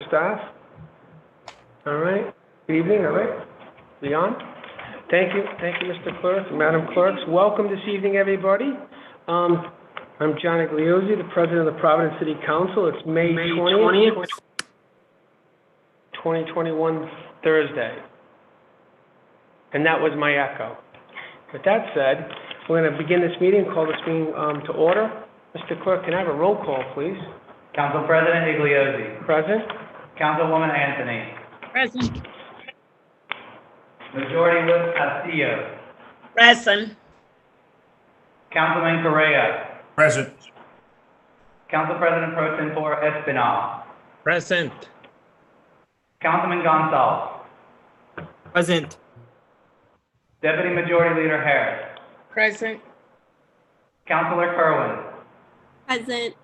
staff? All right. Good evening, all right? Leon? Thank you, Mr. Clerk, Madam Clerks. Welcome this evening, everybody. I'm John Igliozzi, the President of the Providence City Council. It's May 20th, 2021, Thursday. And that was my echo. With that said, we're going to begin this meeting, call this meeting to order. Mr. Clerk, can I have a roll call, please? Council President Igliozzi. Present. Councilwoman Anthony. Present. Majority Whip Castillo. Present. Councilman Correa. Present. Council President Pro Tempore Espinal. Present. Councilman Gonzalez. Present. Deputy Majority Leader Harris. Present. Councilor Kerwin. Present.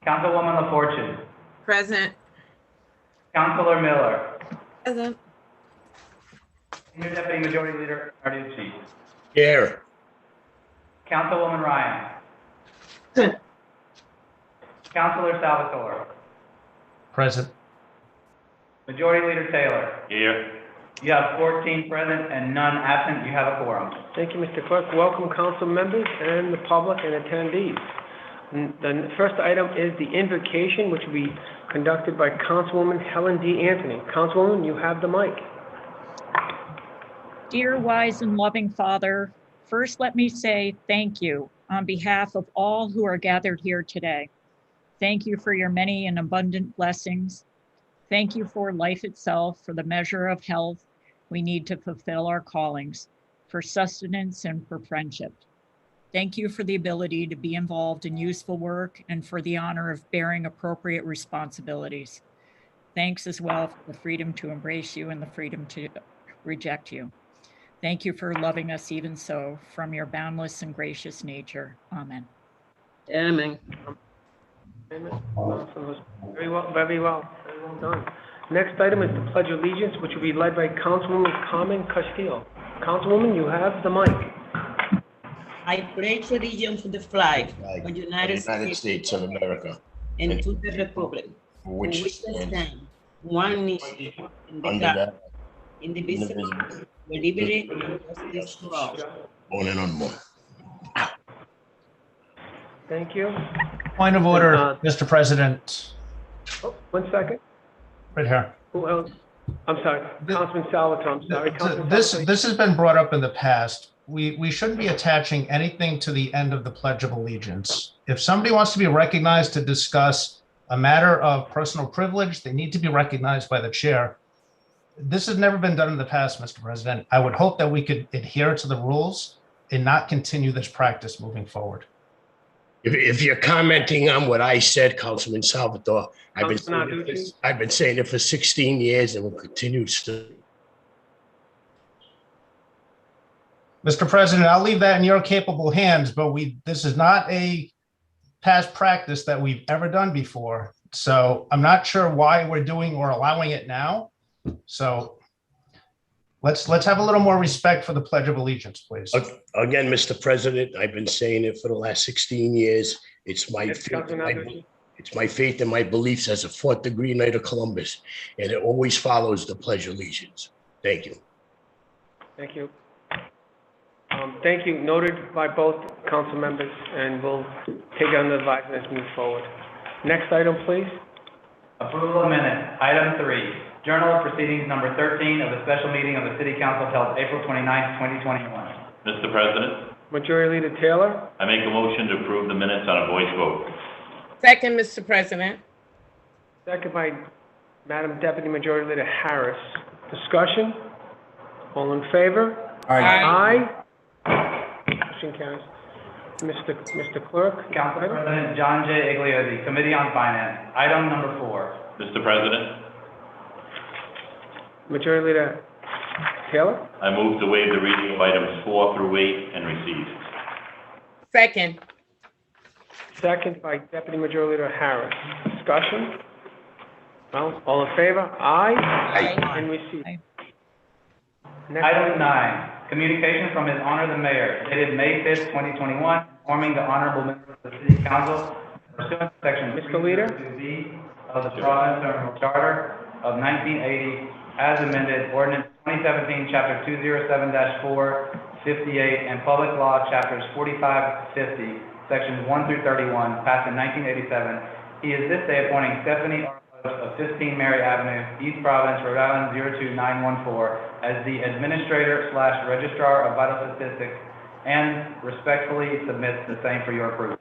Councilwoman LaFortune. Present. Councilor Miller. Present. Senior Deputy Majority Leader Narducci. Here. Councilwoman Ryan. Present. Councilor Salvatore. Present. Majority Leader Taylor. Here. You have 14 present and none absent. You have a quorum. Thank you, Mr. Clerk. Welcome, council members and the public and attendees. The first item is the invocation, which will be conducted by Councilwoman Helen D. Anthony. Councilwoman, you have the mic. Dear wise and loving Father, first let me say thank you on behalf of all who are gathered here today. Thank you for your many and abundant blessings. Thank you for life itself, for the measure of health we need to fulfill our callings, for sustenance and for friendship. Thank you for the ability to be involved in useful work and for the honor of bearing appropriate responsibilities. Thanks as well for the freedom to embrace you and the freedom to reject you. Thank you for loving us even so, from your boundless and gracious nature. Amen. Amen. Very well done. Next item is the Pledge of Allegiance, which will be led by Councilwoman Carmen Castillo. Councilwoman, you have the mic. I pledge allegiance to the flag of the United States of America and to the republic for which it stands one nation under God, indivisible, with liberty and justice for all. on and on more. Thank you. Point of order, Mr. President. Oh, 1 second. Right here. Who else? I'm sorry, Councilman Salvatore, I'm sorry. Councilman Salvatore. This has been brought up in the past. We shouldn't be attaching anything to the end of the Pledge of Allegiance. If somebody wants to be recognized to discuss a matter of personal privilege, they need to be recognized by the chair. This has never been done in the past, Mr. President. I would hope that we could adhere to the rules and not continue this practice moving forward. If you're commenting on what I said, Councilman Salvatore, I've been saying it for 16 years and will continue to. Mr. President, I'll leave that in your capable hands, but this is not a past practice that we've ever done before. So I'm not sure why we're doing or allowing it now. So let's have a little more respect for the Pledge of Allegiance, please. Again, Mr. President, I've been saying it for the last 16 years. It's my Yes, faith. Councilman It's my faith and my beliefs as a 4th degree Knight of Columbus, and it always follows the Pledge of Allegiance. Thank you. Thank you. Thank you. Noted by both council members, and we'll take it under advisement as we move forward. Next item, please. Approval of minutes. Item 3. Journal of Proceedings number 13 of the special meeting of the City Council held April 29th, 2021. Mr. President, Majority Leader Taylor. I make a motion to approve the minutes on a voice vote. Second, Mr. President. Second by Madam Deputy Majority Leader Harris. Discussion? All in favor? Aye. Motion carries. Mr. Clerk. Council President John J. Igliozzi, Committee on Finance. Item number 4. Mr. President, Majority Leader Taylor. I move to waive the reading of items 4 through 8 and receive. Second. Second by Deputy Majority Leader Harris. Discussion? Well, all in favor? Aye. Aye. And receive. Aye. Next Item 9. Communication from His Honor the Mayor, dated May 5th, 2021, informing the honorable members of the City Council pursuant to Section Mr. Leader? 302B of the Providence General Charter of 1980 as amended, Ordinance 2017, Chapter 207-4, 58, and Public Law, Chapters 45, 50, Sections 1 through 31, passed in 1987. He is this day appointing Stephanie R. Lopes of 15 Mary Avenue, East Providence, Rhode Island, 02914, as the Administrator/Registrar of Vital Statistics, and respectfully submits the same for your approval.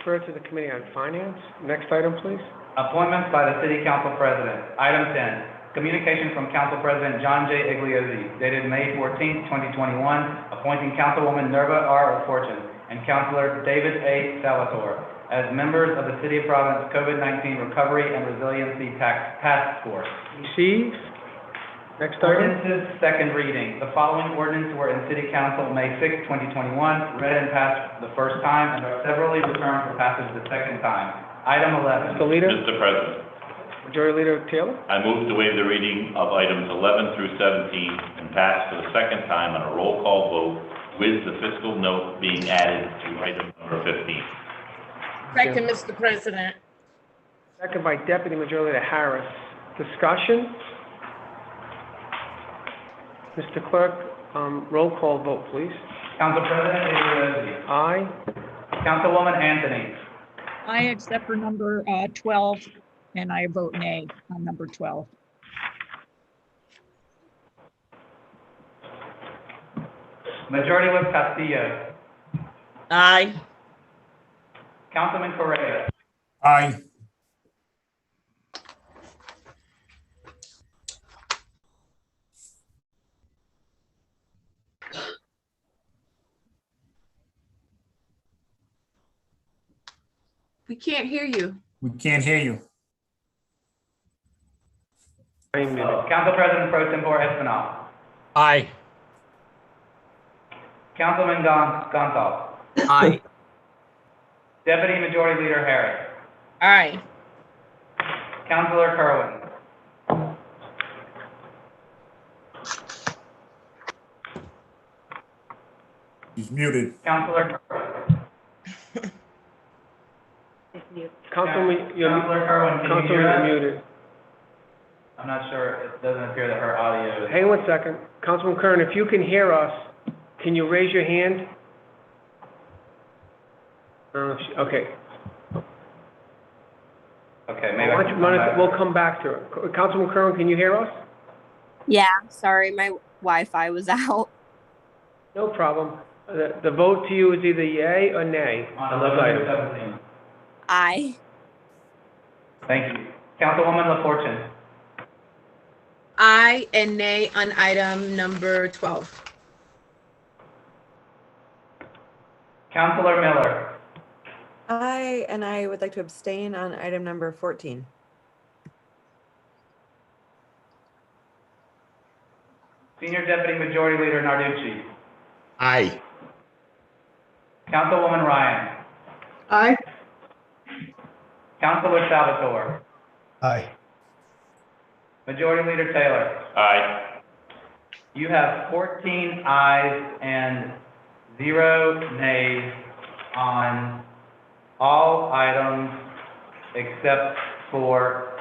Refer to the Committee on Finance. Next item, please. Appointments by the City Council President. Item 10, communication from Council President John J. Igliozzi, dated May 14, 2021, appointing Councilwoman Nerva R. Fortune and Councilor David A. Salvatore as members of the City of Providence COVID-19 Recovery and Resiliency Task Force. Receive. Next item. Ordinances, second reading. The following ordinances were in City Council May 6, 2021, read and passed the first time, and are severally returned for passage the second time. Item 11. Mr. Leader. Mr. President, Majority Leader Taylor. I move to waive the reading of items 11 through 17 and pass for the second time on a roll call vote with the fiscal note being added to item number 15. Second, Mr. President. Second by Deputy Majority Leader Harris. Discussion? Mr. Clerk, roll call vote, please. Council President Igliozzi. Aye. Councilwoman Anthony. I accept for number 12, and I vote nay on number 12. Majority Whip Castillo. Aye. Councilman Correa. Aye. We can't hear you. We can't hear you. I'm muted. Council President Pro Tempore Espinal. Aye. Councilman Gonzalez. Aye. Deputy Majority Leader Harris. Aye. Councilor Kerwin. He's muted. Councilor Kerwin. Councilman, Councilor Kerwin, can you Councilman, hear you're us? muted. I'm not sure, it doesn't appear that her audio is. Hang on 1 second. Councilman Kern, if you can hear us, can you raise your hand? Okay. Okay, maybe I can come back. We'll come back to her. Councilman Kern, can you hear us? Yeah, sorry, my Wi-Fi was out. No problem. The vote to you is either yay or nay On on those 11 through items. 17. Aye. Thank you. Councilwoman LaFortune. Aye and nay on item number 12. Councilor Miller. Aye, and I would like to abstain on item number 14. Senior Deputy Majority Leader Narducci. Aye. Councilwoman Ryan. Aye. Councilor Salvatore. Aye. Majority Leader Taylor. Aye. You have 14 ayes and 0 nays on all items except for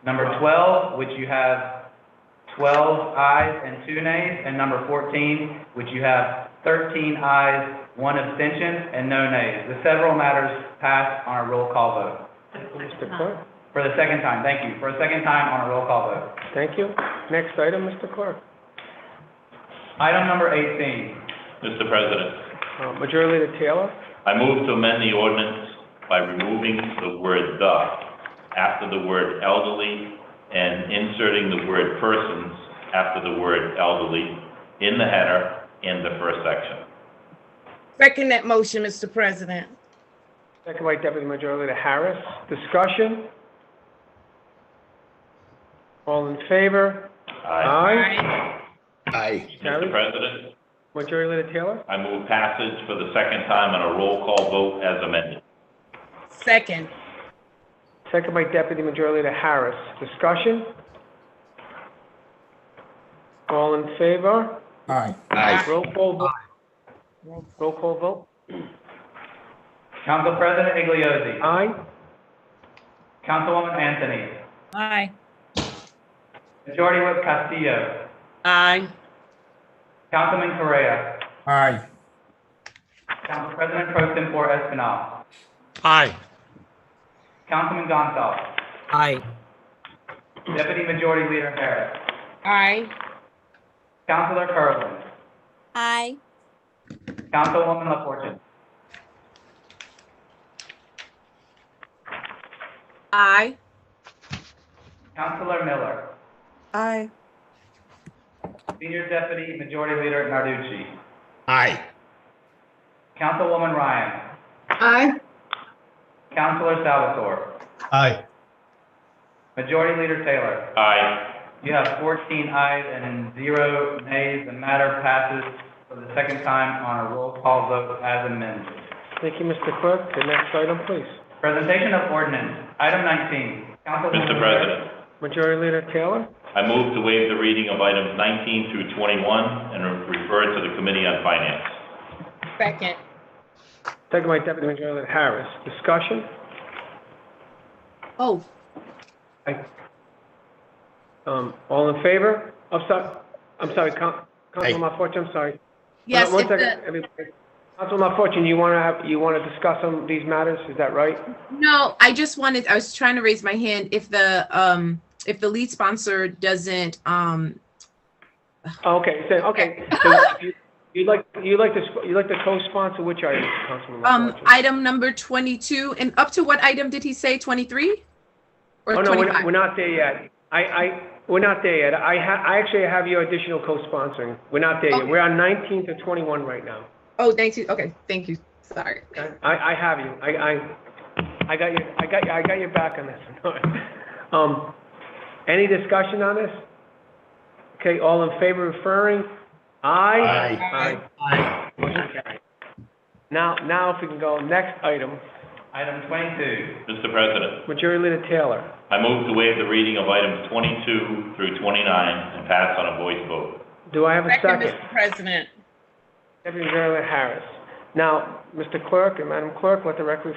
number 12, which you have 12 ayes and 2 nays, and number 14, which you have 13 ayes, 1 abstention, and no nays. The several matters passed on a roll call vote. Mr. Clerk? For the second time, thank you. For a second time on a roll call vote. Thank you. Next item, Mr. Clerk. Item number 18. Mr. President, Majority Leader Taylor. I move to amend the ordinance by removing the word "the" after the word "elderly" and inserting the word "persons" after the word "elderly" in the header in the first section. Second that motion, Mr. President. Second by Deputy Majority Leader Harris. Discussion? All in favor? Aye. Aye. Mr. President, Majority Leader Taylor? I move passage for the second time on a roll call vote as amended. Second. Second by Deputy Majority Leader Harris. Discussion? All in favor? Aye. Aye. Roll call vote. Roll call vote. Council President Igliozzi. Aye. Councilwoman Anthony. Aye. Majority Whip Castillo. Aye. Councilman Correa. Aye. Council President Pro Tempore Espinal. Aye. Councilman Gonsalves. Aye. Deputy Majority Leader Harris. Aye. Councilor Curlin. Aye. Councilwoman LaFortune. Aye. Councilor Miller. Aye. Senior Deputy Majority Leader Narducci. Aye. Councilwoman Ryan. Aye. Councilor Salvatore. Aye. Majority Leader Taylor. Aye. You have 14 ayes and 0 nays. The matter passes for the second time on a roll call vote as amended. Thank you, Mr. Clerk. The next item, please. Presentation of ordinance. Item 19. Councilwoman Mr. President, Majority Leader Taylor. I move to waive the reading of items 19 through 21 and refer it to the Committee on Finance. Second. Second by Deputy Majority Leader Harris. Discussion? Oh, All in favor? I'm sorry, Councilman LaFortune, I'm sorry. yes, One if second, everybody. Councilman LaFortune, you want to discuss some of these matters, is that right? no, I was trying to raise my hand if the lead sponsor doesn't, Okay, so you'd like to co-sponsor which item, Councilman LaFortune? item number 22, and up to what item did he say, 23? Or Oh, no, 25? we're not there yet. We're not there yet. I actually have your additional co-sponsoring. We're not there yet. Okay. We're on 19 to 21 right now. Oh, thank you. Okay, thank you. Sorry. Okay? I have you. I got your back on this. Any discussion on this? Okay, all in favor of referring? Aye. Aye. Motion carried. Now if we can go, next item, Item 22. Mr. President, Majority Leader Taylor. I move to waive the reading of items 22 through 29 and pass on a voice vote. Do I have a Second, second? Mr. President. Deputy Majority Leader Harris. Now, Mr. Clerk and Madam Clerk, let the record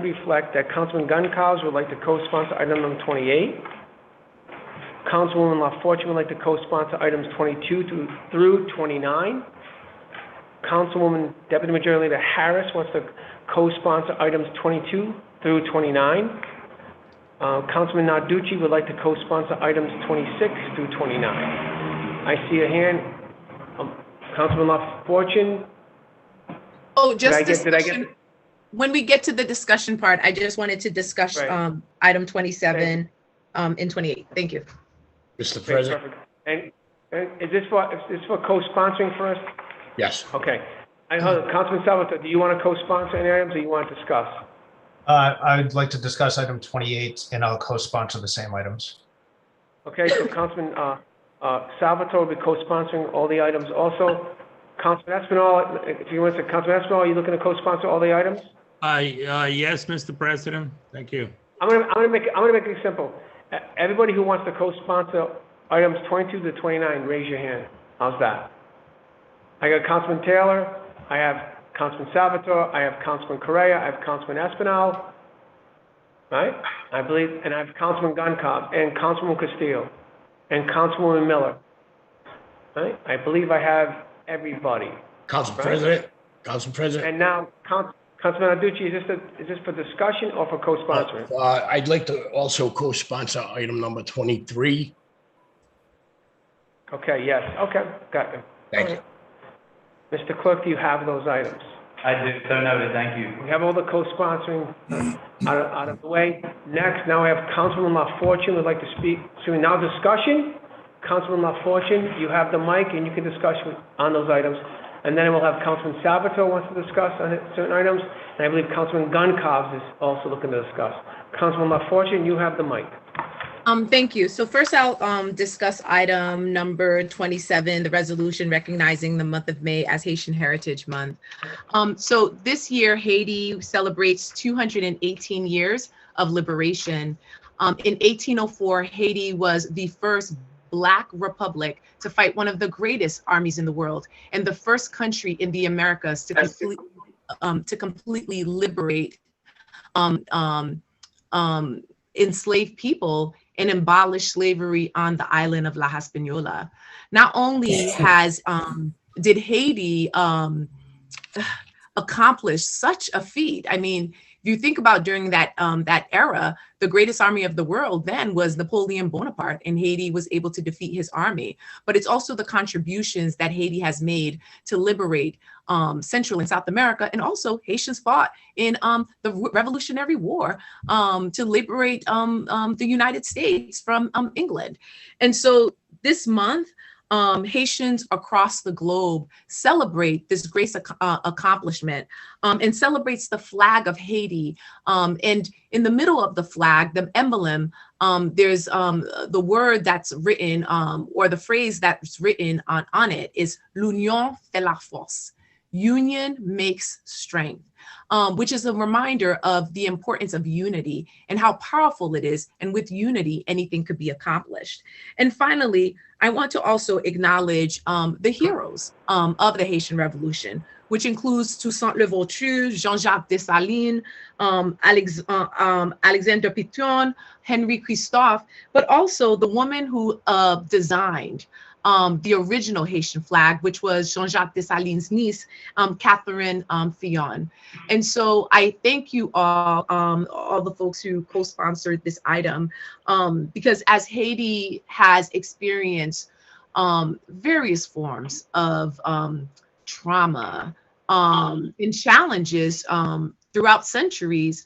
reflect that Councilman Goncalves would like to co-sponsor item number 28. Councilwoman LaFortune would like to co-sponsor items 22 through 29. Councilwoman Deputy Majority Leader Harris wants to co-sponsor items 22 through 29. Councilman Narducci would like to co-sponsor items 26 through 29. I see a hand. Councilman LaFortune. Oh, just Did I get? discussion. When we get to the discussion part, I just wanted to discuss Right. item 27 and 28. Thank you. Mr. Okay, President? perfect. And is this for co-sponsoring first? Yes. Okay. Councilman Salvatore, do you want to co-sponsor any items or you want to discuss? I'd like to discuss item 28 and I'll co-sponsor the same items. Okay, so Councilman Salvatore will be co-sponsoring all the items also. Councilman Espinal, if you want to, Councilman Espinal, are you looking to co-sponsor all the items? Yes, Mr. President. Thank you. I'm gonna make it simple. Everybody who wants to co-sponsor items 22 to 29, raise your hand. How's that? I got Councilman Taylor, I have Councilman Salvatore, I have Councilman Correa, I have Councilman Espinal, right? I believe, and I have Councilman Goncalves and Councilman Castillo and Councilwoman Miller, right? I believe I have everybody. Council Right. President? Council President? And now, Councilman Narducci, is this for discussion or for co-sponsoring? I'd like to also co-sponsor item number 23. Okay, yes, okay, got it. Thank you. Mr. Clerk, do you have those items? I do. So noted. Thank you. We have all the co-sponsoring out of the way. Next, now we have Councilman LaFortune would like to speak. So now discussion. Councilman LaFortune, you have the mic and you can discuss on those items. And then we'll have Councilman Salvatore wants to discuss on certain items. And I believe Councilman Goncalves is also looking to discuss. Councilman LaFortune, you have the mic. Thank you. So first I'll discuss item number 27, the resolution recognizing the month of May as Haitian Heritage Month. So this year, Haiti celebrates 218 years of liberation. In 1804, Haiti was the first Black republic to fight one of the greatest armies in the world and the first country in the Americas to completely liberate enslaved people and abolished slavery on the island of La Hispaniola. Not only did Haiti accomplish such a feat. I mean, if you think about during that era, the greatest army of the world then was Napoleon Bonaparte, and Haiti was able to defeat his army. But it's also the contributions that Haiti has made to liberate Central and South America, and also Haitians fought in the Revolutionary War to liberate the United States from England. And so this month, Haitians across the globe celebrate this great accomplishment and celebrates the flag of Haiti. And in the middle of the flag, the emblem, there's the word that's written or the phrase that's written on it is "L'union fait la force." Union makes strength, which is a reminder of the importance of unity and how powerful it is. And with unity, anything could be accomplished. And finally, I want to also acknowledge the heroes of the Haitian Revolution, which includes Toussaint Louverture, Jean-Jacques Dessalines, Alexander Pétion, Henri Christophe, but also the woman who designed the original Haitian flag, which was Jean-Jacques Dessalines' niece, Catherine Fillon. And so I thank you all the folks who co-sponsored this item, because as Haiti has experienced various forms of trauma and challenges throughout centuries,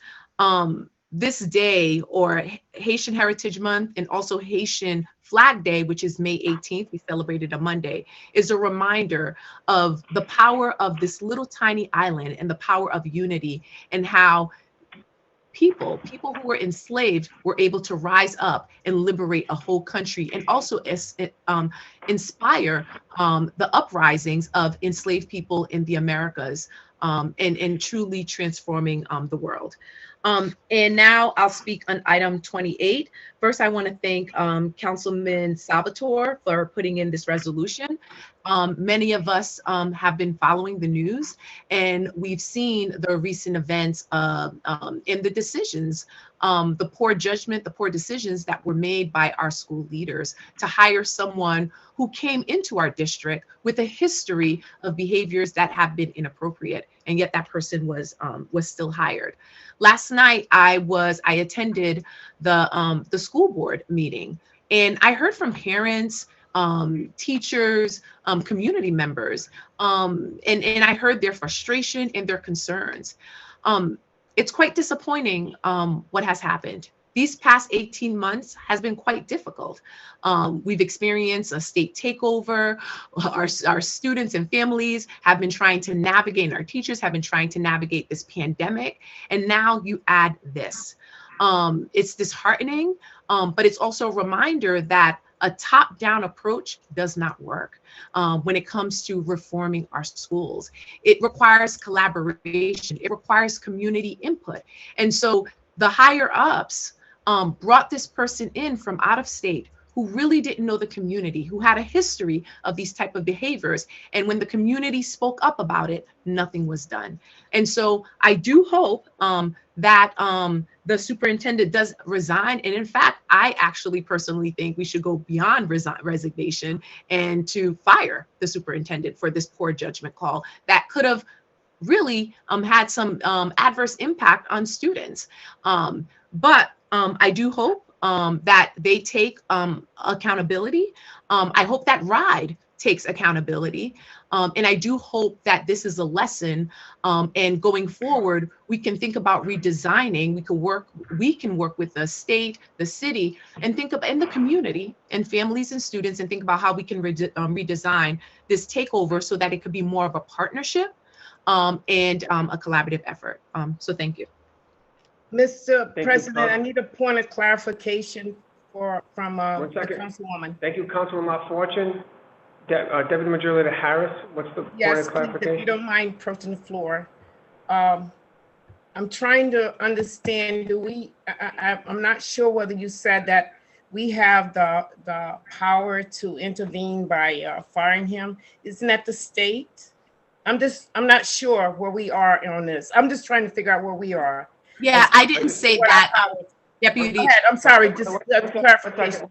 this day, or Haitian Heritage Month, and also Haitian Flag Day, which is May 18th, we celebrated a Monday, is a reminder of the power of this little tiny island and the power of unity, and how people who were enslaved were able to rise up and liberate a whole country, and also inspire the uprisings of enslaved people in the Americas, and truly transforming the world. And now I'll speak on item 28. First, I want to thank Councilman Salvatore for putting in this resolution. Many of us have been following the news, and we've seen the recent events in the decisions, the poor judgment, the poor decisions that were made by our school leaders to hire someone who came into our district with a history of behaviors that have been inappropriate, and yet that person was still hired. Last night, I attended the school board meeting, and I heard from parents, teachers, community members, and I heard their frustration and their concerns. It's quite disappointing what has happened. These past 18 months has been quite difficult. We've experienced a state takeover. Our students and families have been trying to navigate, and our teachers have been trying to navigate this pandemic. And now you add this. It's disheartening, but it's also a reminder that a top-down approach does not work when it comes to reforming our schools. It requires collaboration. It requires community input. And so the higher ups brought this person in from out of state who really didn't know the community, who had a history of these type of behaviors. And when the community spoke up about it, nothing was done. And so I do hope that the superintendent does resign. And in fact, I actually personally think we should go beyond resignation and to fire the superintendent for this poor judgment call that could have really had some adverse impact on students. But I do hope that they take accountability. I hope that RIDE takes accountability. And I do hope that this is a lesson. And going forward, we can think about redesigning. We can work with the state, the city, and think about in the community and families and students, and think about how we can redesign this takeover so that it could be more of a partnership and a collaborative effort. So thank you. Mr. Thank President, you, I need a point of clarification from the 1 second. Councilwoman. Thank you, Councilman LaFortune. Deputy Major Leader Harris, what's the point Yes, of please, clarification? if you don't mind approaching the floor. I'm trying to understand, I'm not sure whether you said that we have the power to intervene by firing him. Isn't that the state? I'm not sure where we are on this. I'm just trying to figure out where we are. Yeah, I didn't say that. Deputy. Go ahead. I'm sorry, just clarification.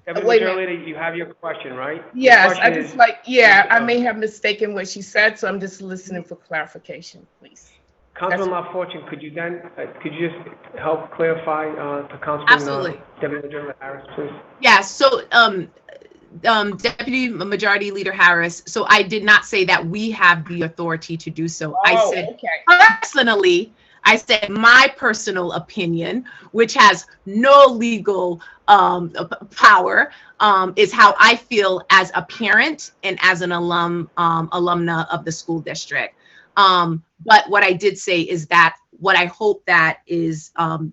Deputy Wait a Majority Leader, you have your question, right? Your Yes, I question just is- like, yeah, I may have mistaken what she said, so I'm just listening for clarification, please. Councilman LaFortune, could you just help clarify to Councilman Absolutely. Deputy Majority Leader Harris, please? Yeah, so Deputy Majority Leader Harris, so I did not say that we have the authority to do so. I said personally, I said my personal opinion, which has no legal power, is how I feel as a parent and as an alumna of the school district. But what I did say is that what I hope that is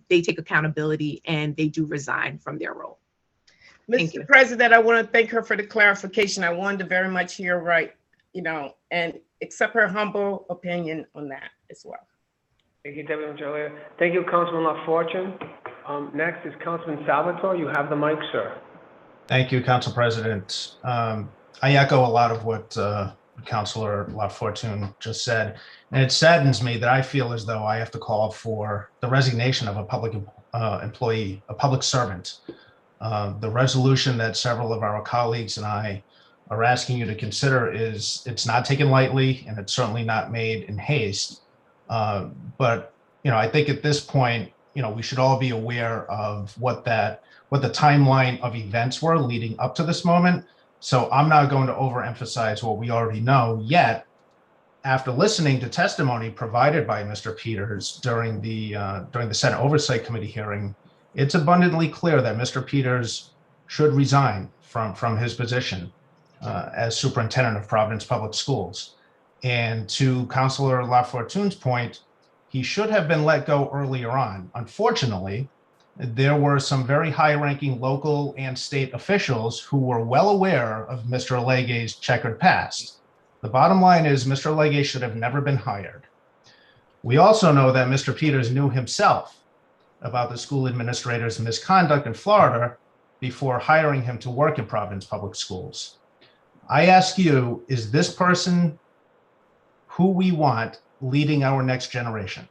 they take accountability and they do resign from their role. Mr. President, I want to thank her for the clarification. I wanted to very much hear right, and accept her humble opinion on that as well. Thank you, Deputy Majority Leader. Thank you, Councilman LaFortune. Next is Councilman Salvatore. You have the mic, sir. Thank you, Council President. I echo a lot of what Councilor LaFortune just said, and it saddens me that I feel as though I have to call for the resignation of a public employee, a public servant. The resolution that several of our colleagues and I are asking you to consider it's not taken lightly, and it's certainly not made in haste. But I think at this point, we should all be aware of what the timeline of events were leading up to this moment. So I'm not going to overemphasize what we already know yet. After listening to testimony provided by Mr. Peters during the Senate Oversight Committee hearing, it's abundantly clear that Mr. Peters should resign from his position as superintendent of Providence Public Schools. And to Councilor LaFortune's point, he should have been let go earlier on. Unfortunately, there were some very high-ranking local and state officials who were well aware of Mr. Allege's checkered past. The bottom line is Mr. Allege should have never been hired. We also know that Mr. Peters knew himself about the school administrator's misconduct in Florida before hiring him to work in Providence Public Schools. I ask you, is this person who we want leading our next generation?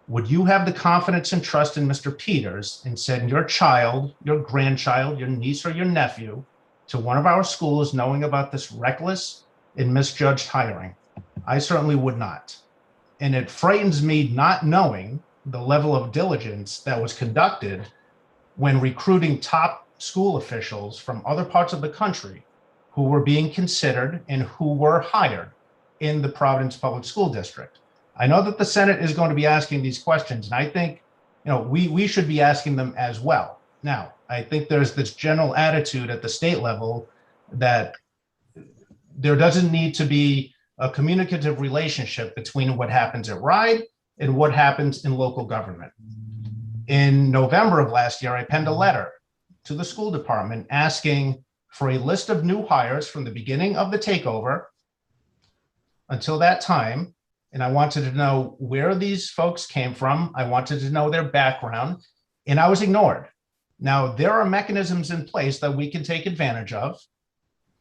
Would you have the confidence and trust in Mr. Peters and send your child, your grandchild, your niece, or your nephew to one of our schools knowing about this reckless and misjudged hiring? I certainly would not. And it frightens me not knowing the level of diligence that was conducted when recruiting top school officials from other parts of the country who were being considered and who were hired in the Providence Public School District. I know that the Senate is going to be asking these questions, and I think we should be asking them as well. Now, I think there's this general attitude at the state level that there doesn't need to be a communicative relationship between what happens at RIDE and what happens in local government. In November of last year, I penned a letter to the school department asking for a list of new hires from the beginning of the takeover until that time. And I wanted to know where these folks came from. I wanted to know their background, and I was ignored. Now, there are mechanisms in place that we can take advantage of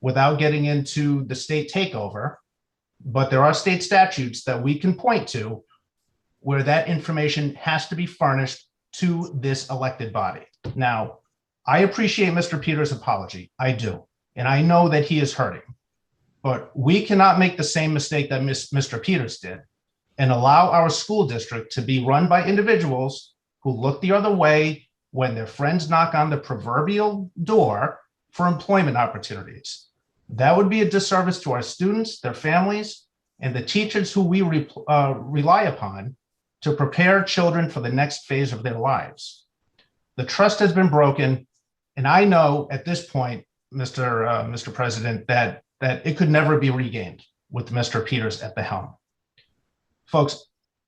without getting into the state takeover, but there are state statutes that we can point to where that information has to be furnished to this elected body. Now, I appreciate Mr. Peters' apology. I do. And I know that he is hurting. But we cannot make the same mistake that Mr. Peters did and allow our school district to be run by individuals who look the other way when their friends knock on the proverbial door for employment opportunities. That would be a disservice to our students, their families, and the teachers who we rely upon to prepare children for the next phase of their lives. The trust has been broken, and I know at this point, Mr. President, that it could never be regained with Mr. Peters at the helm. Folks,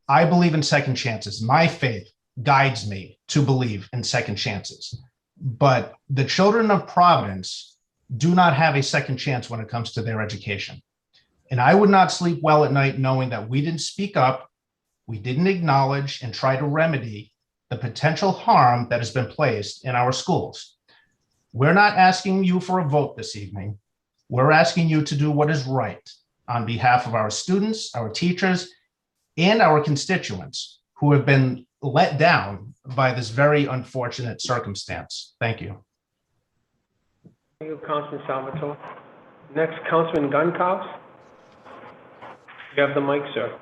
I believe in second chances. My faith guides me to believe in second chances. But the children of Providence do not have a second chance when it comes to their education. And I would not sleep well at night knowing that we didn't speak up, we didn't acknowledge and try to remedy the potential harm that has been placed in our schools. We're not asking you for a vote this evening. We're asking you to do what is right on behalf of our students, our teachers, and our constituents who have been let down by this very unfortunate circumstance. Thank you. Thank you, Councilman Salvatore. Next, Councilman Goncalves. You have the mic, sir.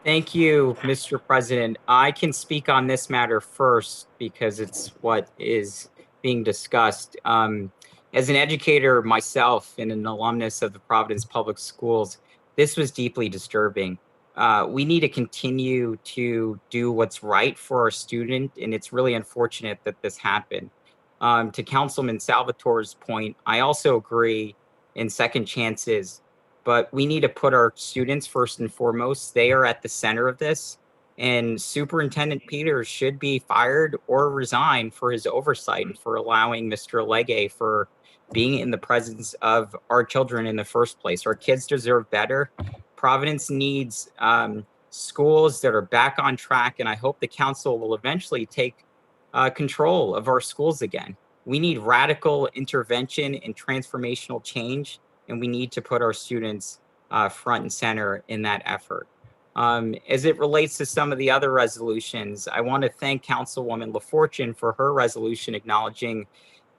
Thank you, Mr. President. I can speak on this matter first because it's what is being discussed. As an educator myself and an alumnus of the Providence Public Schools, this was deeply disturbing. We need to continue to do what's right for our student, and it's really unfortunate that this happened. To Councilman Salvatore's point, I also agree in second chances, but we need to put our students first and foremost. They are at the center of this, and Superintendent Peters should be fired or resign for his oversight and for allowing Mr. Legge for being in the presence of our children in the first place. Our kids deserve better. Providence needs schools that are back on track, and I hope the council will eventually take control of our schools again. We need radical intervention and transformational change, and we need to put our students front and center in that effort. As it relates to some of the other resolutions, I want to thank Councilwoman LaFortune for her resolution acknowledging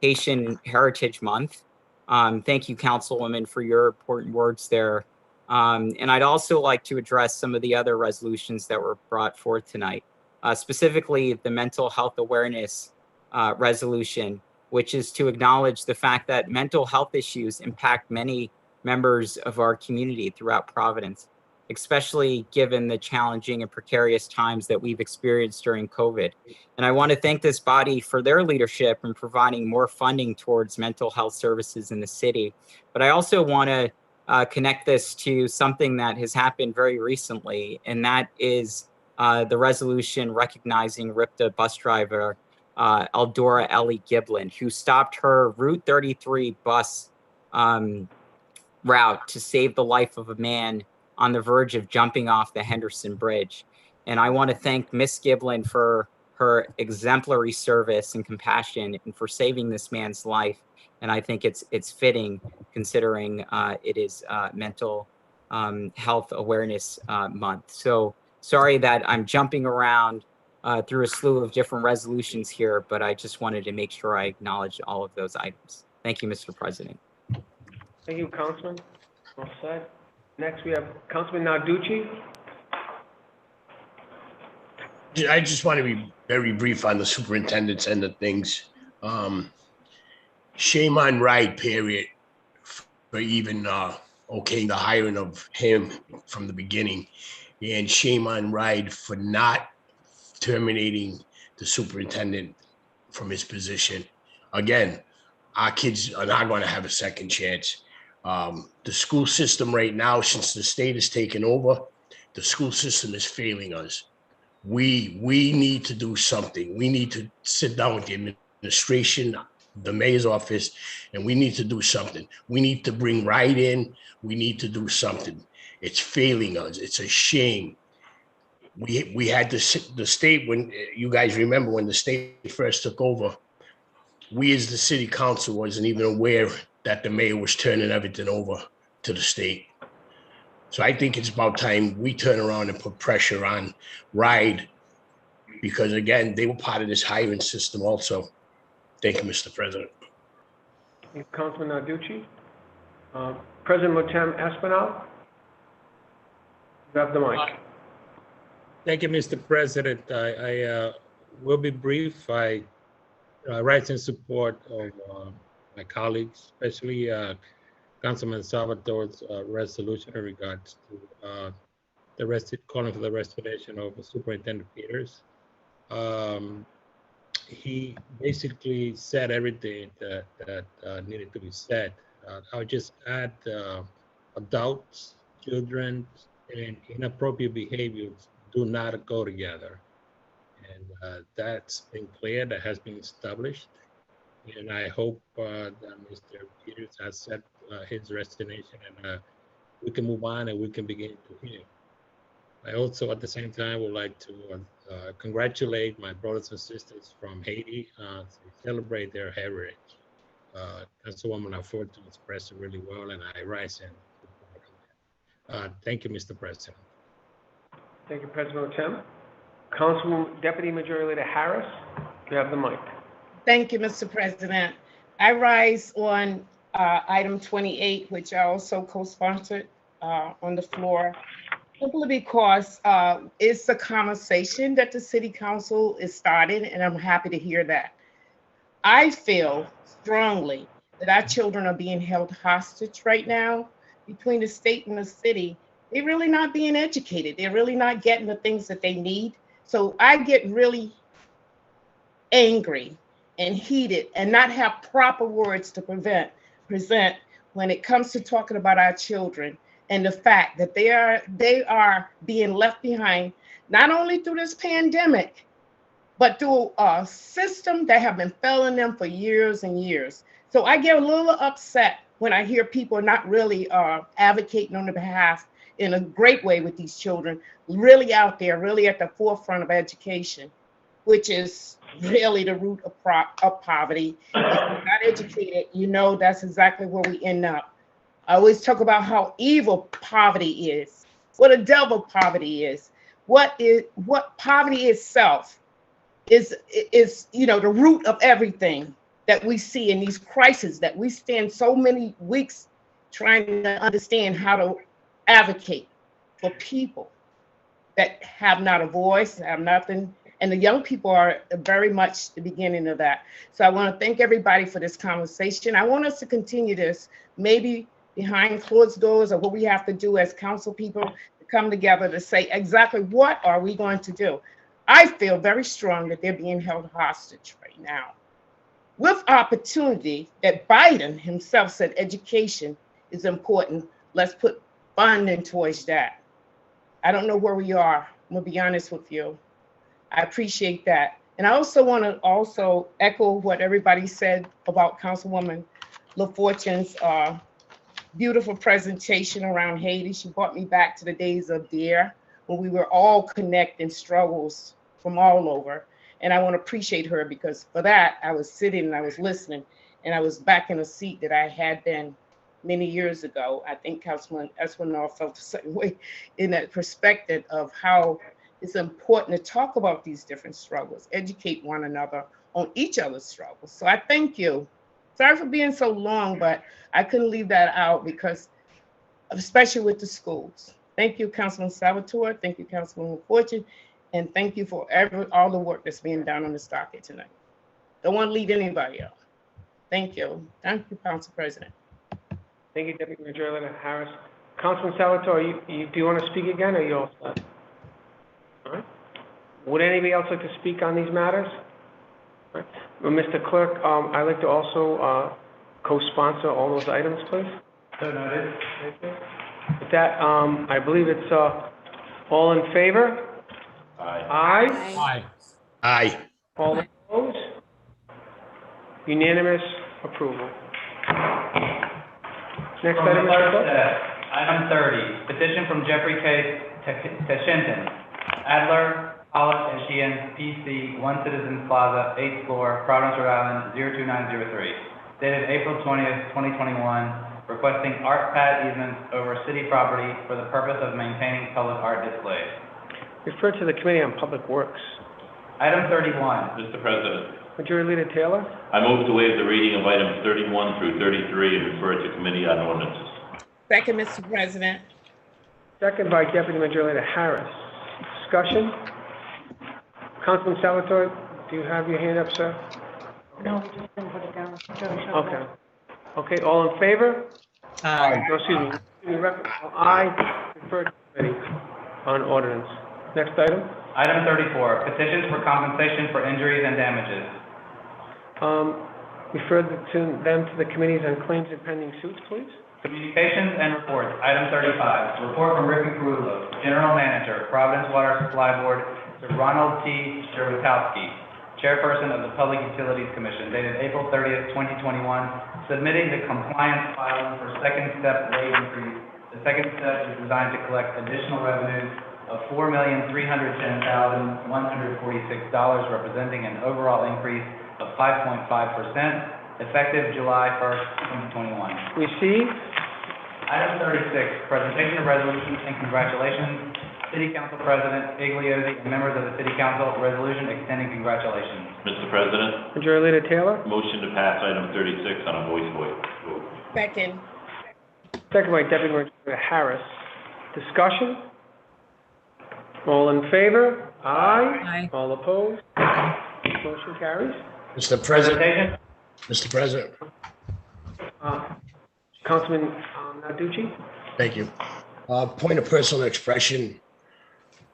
Haitian Heritage Month. Thank you, Councilwoman, for your important words there. And I'd also like to address some of the other resolutions that were brought forth tonight, specifically the mental health awareness resolution, which is to acknowledge the fact that mental health issues impact many members of our community throughout Providence, especially given the challenging and precarious times that we've experienced during COVID. And I want to thank this body for their leadership in providing more funding towards mental health services in the city. But I also want to connect this to something that has happened very recently, and that is the resolution recognizing RIPTA bus driver Eldora Ellie Giblin, who stopped her Route 33 bus route to save the life of a man on the verge of jumping off the Henderson Bridge. And I want to thank Miss Giblin for her exemplary service and compassion and for saving this man's life. And I think it's fitting considering it is Mental Health Awareness Month. So sorry that I'm jumping around through a slew of different resolutions here, but I just wanted to make sure I acknowledge all of those items. Thank you, Mr. President. Thank you, Councilman. All set. Next, we have Councilman Narducci. I just want to be very brief on the superintendent's end of things. Shame on Ride, period, for even okaying the hiring of him from the beginning. And shame on Ride for not terminating the superintendent from his position. Again, our kids are not going to have a second chance. The school system right now, since the state has taken over, the school system is failing us. We need to do something. We need to sit down with the administration, the mayor's office, and we need to do something. We need to bring right in. We need to do something. It's failing us. It's a shame. We had the state, when you guys remember when the state first took over, we as the city council wasn't even aware that the mayor was turning everything over to the state. So I think it's about time we turn around and put pressure on RIDE, because again, they were part of this hiring system also. Thank you, Mr. President. Thank you, Councilman Narducci. President Motem Espinal, you have the mic. Thank you, Mr. President. I will be brief. I rise in support of my colleagues, especially Councilman Salvatore's resolution in regards to calling for the restoration of Superintendent Peters. He basically said everything that needed to be said. I would just add adults, children, and inappropriate behaviors do not go together. And that's been clear, that has been established. And I hope that Mr. Peters has set his resignation, and we can move on and we can begin to hear. I also, at the same time, would like to congratulate my brothers and sisters from Haiti to celebrate their heritage. Councilwoman LaFortune expressed it really well, and I rise in support of that. Thank you, Mr. President. Thank you, President Motem. Deputy Majority Leader Harris, you have the mic. Thank you, Mr. President. I rise on item 28, which I also co-sponsored on the floor, simply because it's a conversation that the City Council is starting, and I'm happy to hear that. I feel strongly that our children are being held hostage right now between the state and the city. They're really not being educated. They're really not getting the things that they need. So I get really angry and heated and not have proper words to present when it comes to talking about our children and the fact that they are being left behind, not only through this pandemic, but through a system that have been failing them for years and years. So I get a little upset when I hear people not really advocating on the behalf in a great way with these children, really out there, really at the forefront of education, which is really the root of poverty. If you're not educated, you know that's exactly where we end up. I always talk about how evil poverty is, what a devil poverty is, what poverty itself is the root of everything that we see in these crises that we spend so many weeks trying to understand how to advocate for people that have not a voice, have nothing. And the young people are very much the beginning of that. So I want to thank everybody for this conversation. I want us to continue this, maybe behind closed doors, or what we have to do as council people to come together to say exactly what are we going to do. I feel very strong that they're being held hostage right now. With opportunity that Biden himself said education is important, let's put funding towards that. I don't know where we are. I'm gonna be honest with you. I appreciate that. And I also want to echo what everybody said about Councilwoman LaFortune's beautiful presentation around Haiti. She brought me back to the days of DARE when we were all connecting struggles from all over. And I want to appreciate her because for that, I was sitting and I was listening and I was back in a seat that I had been many years ago. I think Councilman Espinal felt the same way in that perspective of how it's important to talk about these different struggles, educate one another on each other's struggles. So I thank you. Sorry for being so long, but I couldn't leave that out because, especially with the schools. Thank you, Councilman Salvatore. Thank you, Councilman Fortune. And thank you for all the work that's being done on this docket tonight. Don't want to leave anybody out. Thank you. Thank you, Council President. Thank you, Deputy Majority Leader Harris. Councilman Salvatore, do you want to speak again, or are you all set? All right. Would anybody else like to speak on these matters? All right. Well, Mr. Clerk, I'd like to also co-sponsor all those items, please. So noted. Thank you. With that, I believe it's all in favor? Aye. Aye. Aye. All opposed? Unanimous approval. Next From item, the Mr. clerk, Clerk. item 30, petition from Jeffrey K. Teshinton, Adler, Pollock, and Sheehan, PC, 1 Citizens Plaza, 8th floor, Providence, Rhode Island, 02903. Dated April 20th, 2021, requesting art pad easements over city property for the purpose of maintaining public art displays. Refer to the Committee on Public Works. Item 31. Mr. President, Majority Leader Taylor? I move to waive the reading of items 31 through 33 and refer it to Committee on Ordinances. Second, Mr. President. Second by Deputy Majority Leader Harris. Discussion? Councilman Salvatore, do you have your hand up, sir? No, we just didn't put it down. Okay. Okay, all in favor? Aye. No, excuse me. Aye. Refer to Committee on Ordinance. Next item? Item 34, petitions for compensation for injuries and damages. Refer them to the Committees on Claims and Pending Suits, please. Communications and reports. Item 35, report from Rick Carullo, General Manager, Providence Water Supply Board, to Ronald T. Sherwitowski, Chairperson of the Public Utilities Commission, dated April 30th, 2021, submitting the compliance filing for second step rate increase. The second step is designed to collect additional revenues of $4,310,146, representing an overall increase of 5.5%, effective July 1st, 2021. Received. Item 36, presentation of resolutions and congratulations City Council President Iglesias and members of the City Council, resolution extending congratulations. Mr. President, Majority Leader Taylor, motion to pass item 36 on a voice vote. Second. second by Deputy Majority Leader Harris. Discussion? All in favor? Aye. Aye. All opposed? Motion carries. Mr. President, Presentation? Mr. President, Councilman Narducci? thank you. Point of personal expression.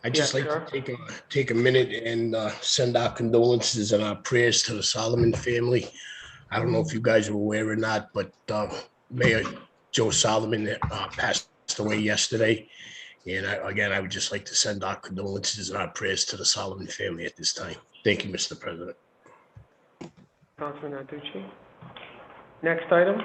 I'd just Yes, like sir. to take a minute and send our condolences and our prayers to the Solomon family. I don't know if you guys are aware or not, but Mayor Joe Solomon passed away yesterday. And I would just like to send our condolences and our prayers to the Solomon family at this time. Thank you, Mr. President. Councilman Narducci. Next item.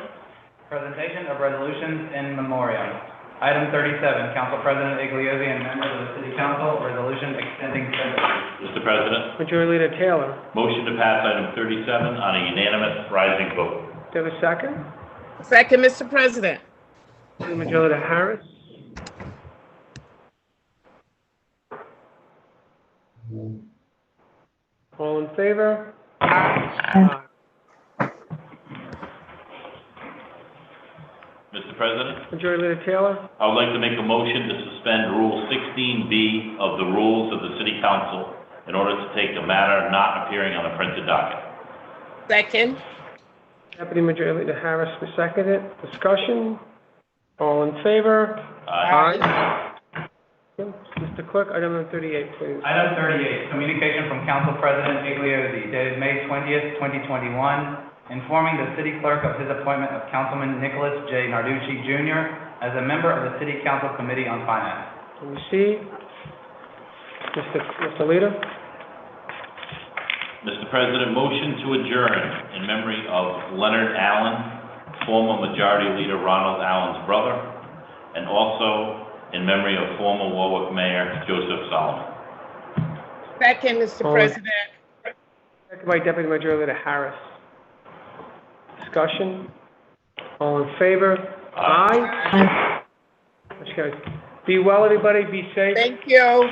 Presentation of resolutions in memoriam. Item 37, Council President Iglesias and members of the City Council, resolution extending services. Mr. President, Majority Leader Taylor. motion to pass item 37 on a unanimous rising vote. Do you have a second? Second, Mr. President. Majority Leader Harris. All in favor? Aye. Mr. President, Majority Leader Taylor. I would like to make a motion to suspend Rule 16B of the rules of the City Council in order to take a matter not appearing on the printed docket. Second. Deputy Majority Leader Harris seconded. Discussion? All in favor? Aye. Mr. Clerk, item number 38, please. Item 38, communication from Council President Iglesias dated May 20th, 2021, informing the city clerk of his appointment of Councilman Nicholas J. Narducci Jr. as a member of the City Council Committee on Finance. Let me see. Mr. Leader. Mr. President, motion to adjourn in memory of Leonard Allen, former Majority Leader Ronald Allen's brother, and also in memory of former Warwick Mayor Joseph Solomon. Second, Mr. President. Second by Deputy Majority Leader Harris. Discussion? All in favor? Aye. Be well, everybody. Be safe. Thank you.